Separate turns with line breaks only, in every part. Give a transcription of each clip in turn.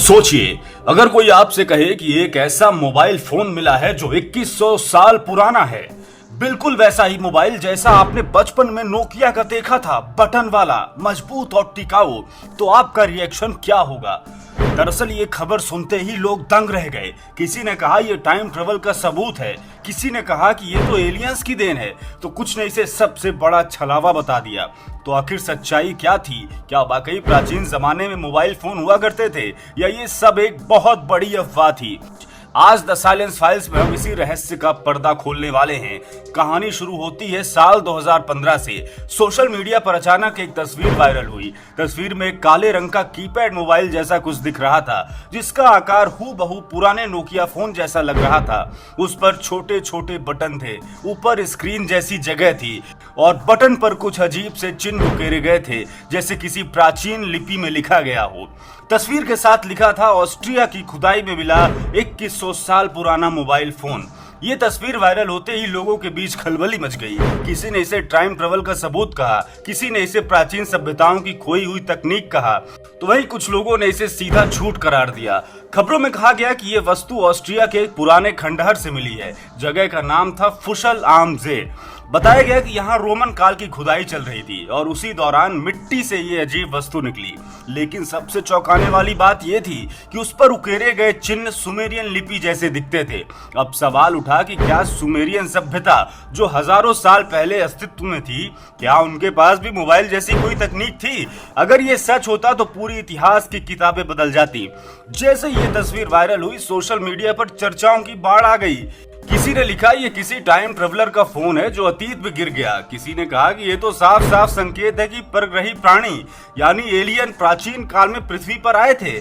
सोचिए, अगर कोई आपसे कहे कि एक ऐसा मोबाइल फोन मिला है जो 2100 साल पुराना है, बिल्कुल वैसा ही मोबाइल जैसा आपने बचपन में नोकिया का देखा था, बटन वाला, मजबूत और टिकाऊ, तो आपका रिएक्शन क्या होगा? दरअसल ये खबर सुनते ही लोग दंग रह गए। किसी ने कहा ये टाइम ट्रेवल का सबूत है, किसी ने कहा कि ये तो एलियंस की देन है, तो कुछ ने इसे सबसे बड़ा छलावा बता दिया। तो आखिर सच्चाई क्या थी? क्या वाकई प्राचीन जमाने में मोबाइल फोन हुआ करते थे, या ये सब एक बहुत बड़ी अफवाह थी? आज द साइलेंस फाइल्स में हम इसी रहस्य का पर्दा खोलने वाले हैं। कहानी शुरू होती है साल 2015 से। सोशल मीडिया पर अचानक एक तस्वीर वायरल हुई। तस्वीर में एक काले रंग का कीपैड मोबाइल जैसा कुछ दिख रहा था, जिसका आकार हूबहू पुराने नोकिया फोन जैसा लग रहा था। उस पर छोटे छोटे बटन थे, ऊपर स्क्रीन जैसी जगह थी और बटन पर कुछ अजीब से चिन्ह उकेरे गए थे, जैसे किसी प्राचीन लिपि में लिखा गया हो। तस्वीर के साथ लिखा था, ऑस्ट्रिया की खुदाई में मिला 2100 साल पुराना मोबाइल फोन। ये तस्वीर वायरल होते ही लोगों के बीच खलबली मच गई। किसी ने इसे टाइम ट्रेवल का सबूत कहा, किसी ने इसे प्राचीन सभ्यताओं की खोई हुई तकनीक कहा, तो वहीं कुछ लोगों ने इसे सीधा झूठ करार दिया। खबरों में कहा गया कि ये वस्तु ऑस्ट्रिया के एक पुराने खंडहर से मिली है। जगह का नाम था फुशल आम जे। बताया गया कि यहाँ रोमन काल की खुदाई चल रही थी और उसी दौरान मिट्टी से ये अजीब वस्तु निकली। लेकिन सबसे चौंकाने वाली बात यह थी कि उस पर उकेरे गए चिन्ह सुमेरियन लिपि जैसे दिखते थे। अब सवाल उठा कि क्या सुमेरियन सभ्यता, जो हजारों साल पहले अस्तित्व में थी, क्या उनके पास भी मोबाइल जैसी कोई तकनीक थी? अगर ये सच होता तो पूरी इतिहास की किताबें बदल जाती। जैसे ये तस्वीर वायरल हुई, सोशल मीडिया पर चर्चाओं की बाढ़ आ गई। किसी ने लिखा ये किसी टाइम ट्रेवलर का फोन है जो अतीत में गिर गया। किसी ने कहा कि ये तो साफ साफ संकेत है कि परग्रही प्राणी यानी एलियन प्राचीन काल में पृथ्वी पर आए थे,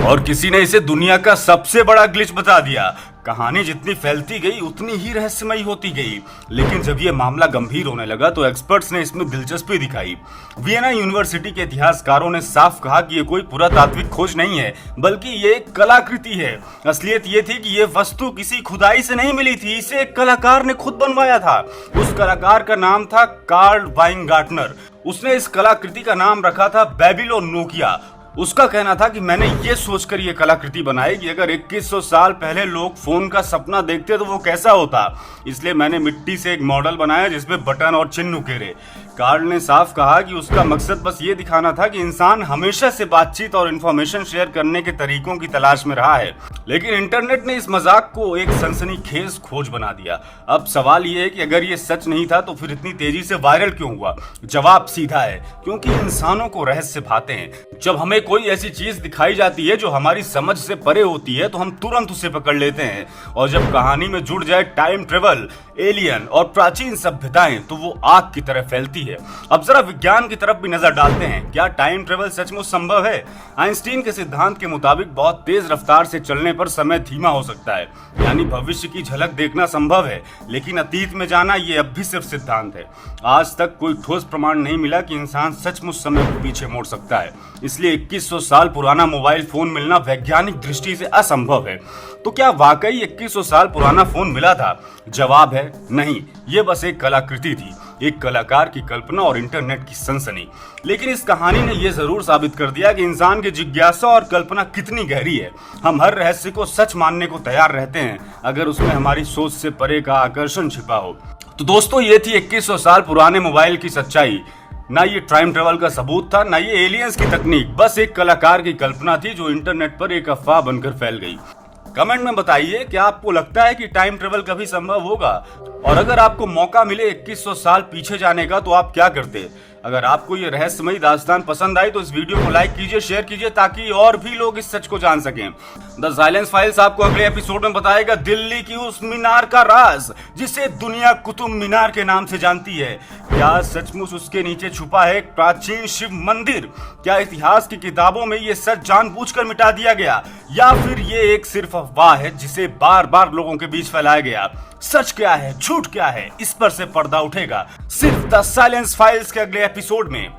और किसी ने इसे दुनिया का सबसे बड़ा ग्लिच बता दिया। कहानी जितनी फैलती गई उतनी ही रहस्यमयी होती गई। लेकिन जब यह मामला गंभीर होने लगा तो एक्सपर्ट्स ने इसमें दिलचस्पी दिखाई। वियना यूनिवर्सिटी के इतिहासकारों ने साफ कहा कि यह कोई पुरातात्विक खोज नहीं है, बल्कि ये एक कलाकृति है। असलियत ये थी कि यह वस्तु किसी खुदाई से नहीं मिली थी, इसे एक कलाकार ने खुद बनवाया था। उस कलाकार का नाम था कार्ल वाइनगार्टनर। उसने इस कलाकृति का नाम रखा था बेबीलोन नोकिया। उसका कहना था कि मैंने ये सोचकर ये कलाकृति बनाई कि अगर 2100 साल पहले लोग फोन का सपना देखते तो वो कैसा होता, इसलिए मैंने मिट्टी से एक मॉडल बनाया जिसमें बटन और चिन्ह उकेरे। कार्ल ने साफ कहा कि उसका मकसद बस ये दिखाना था कि इंसान हमेशा से बातचीत और इंफॉर्मेशन शेयर करने के तरीकों की तलाश में रहा है। लेकिन इंटरनेट ने इस मजाक को एक सनसनीखेज खोज बना दिया। अब सवाल ये है कि अगर ये सच नहीं था तो फिर इतनी तेजी से वायरल क्यों हुआ? जवाब सीधा है, क्योंकि इंसानों को रहस्य भाते हैं। जब हमें कोई ऐसी चीज दिखाई जाती है जो हमारी समझ से परे होती है तो हम तुरंत उसे पकड़ लेते हैं, और जब कहानी में जुड़ जाए टाइम ट्रेवल, एलियन और प्राचीन सभ्यताएं, तो वो आग की तरह फैलती है। अब जरा विज्ञान की तरफ भी नजर डालते हैं। क्या टाइम ट्रेवल सचमुच संभव है? आइंस्टीन के सिद्धांत के मुताबिक बहुत तेज रफ्तार से चलने पर समय धीमा हो सकता है, यानी भविष्य की झलक देखना संभव है। लेकिन अतीत में जाना ये अब भी सिर्फ सिद्धांत है। आज तक कोई ठोस प्रमाण नहीं मिला कि इंसान सचमुच समय को पीछे मोड़ सकता है। इसलिए 2100 साल पुराना मोबाइल फोन मिलना वैज्ञानिक दृष्टि से असंभव है। तो क्या वाकई 2100 साल पुराना फोन मिला था? जवाब है नहीं, ये बस एक कलाकृति थी, एक कलाकार की कल्पना और इंटरनेट की सनसनी। लेकिन इस कहानी ने यह जरूर साबित कर दिया कि इंसान की जिज्ञासा और कल्पना कितनी गहरी है। हम हर रहस्य को सच मानने को तैयार रहते हैं अगर उसमें हमारी सोच से परे का आकर्षण छिपा हो। तो दोस्तों, ये थी 2100 साल पुराने मोबाइल की सच्चाई। ना ये टाइम ट्रेवल का सबूत था, ना ये एलियंस की तकनीक, बस एक कलाकार की कल्पना थी जो इंटरनेट पर एक अफवाह बनकर फैल गई। कमेंट में बताइए, क्या आपको लगता है कि टाइम ट्रेवल कभी संभव होगा? और अगर आपको मौका मिले 2100 साल पीछे जाने का, तो आप क्या करते? अगर आपको ये रहस्यमयी दास्तान पसंद आई तो इस वीडियो को लाइक कीजिए, शेयर कीजिए, ताकि और भी लोग इस सच को जान सकें। द साइलेंस फाइल्स आपको अगले एपिसोड में बताएगा दिल्ली की उस मीनार का राज जिसे दुनिया कुतुब मीनार के नाम से जानती है। क्या सचमुच उसके नीचे छुपा है एक प्राचीन शिव मंदिर? क्या इतिहास की किताबों में ये सच जानबूझकर मिटा दिया गया, या फिर ये एक सिर्फ अफवाह है जिसे बार बार लोगों के बीच फैलाया गया? सच क्या है, झूठ क्या है, इस पर से पर्दा उठेगा सिर्फ द साइलेंस फाइल्स के अगले एपिसोड में।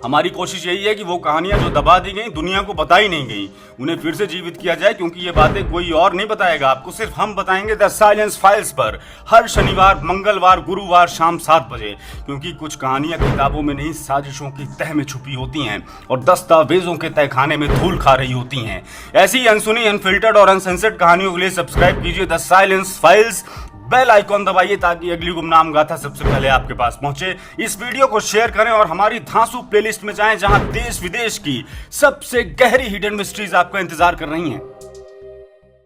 हमारी कोशिश यही है कि वो कहानियां जो दबा दी गई, दुनिया को बताई नहीं गई, उन्हें फिर से जीवित किया जाए, क्योंकि ये बातें कोई और नहीं बताएगा आपको, सिर्फ हम बताएंगे द साइलेंस फाइल्स पर हर शनिवार, मंगलवार, गुरुवार शाम 7 बजे। क्योंकि कुछ कहानियां किताबों में नहीं, साजिशों की तह में छुपी होती हैं और दस्तावेजों के तहखाने में धूल खा रही होती हैं। ऐसी अनसुनी, अनफिल्टर्ड और अनसेंसर्ड कहानियों के लिए सब्सक्राइब कीजिए the silence files, bell icon दबाइए ताकि अगली गुमनाम गाथा सबसे पहले आपके पास पहुंचे। इस वीडियो को शेयर करें और हमारी धांसू प्लेलिस्ट में जाएं, जहां देश विदेश की सबसे गहरी हिडन मिस्ट्रीज आपका इंतजार कर रही हैं।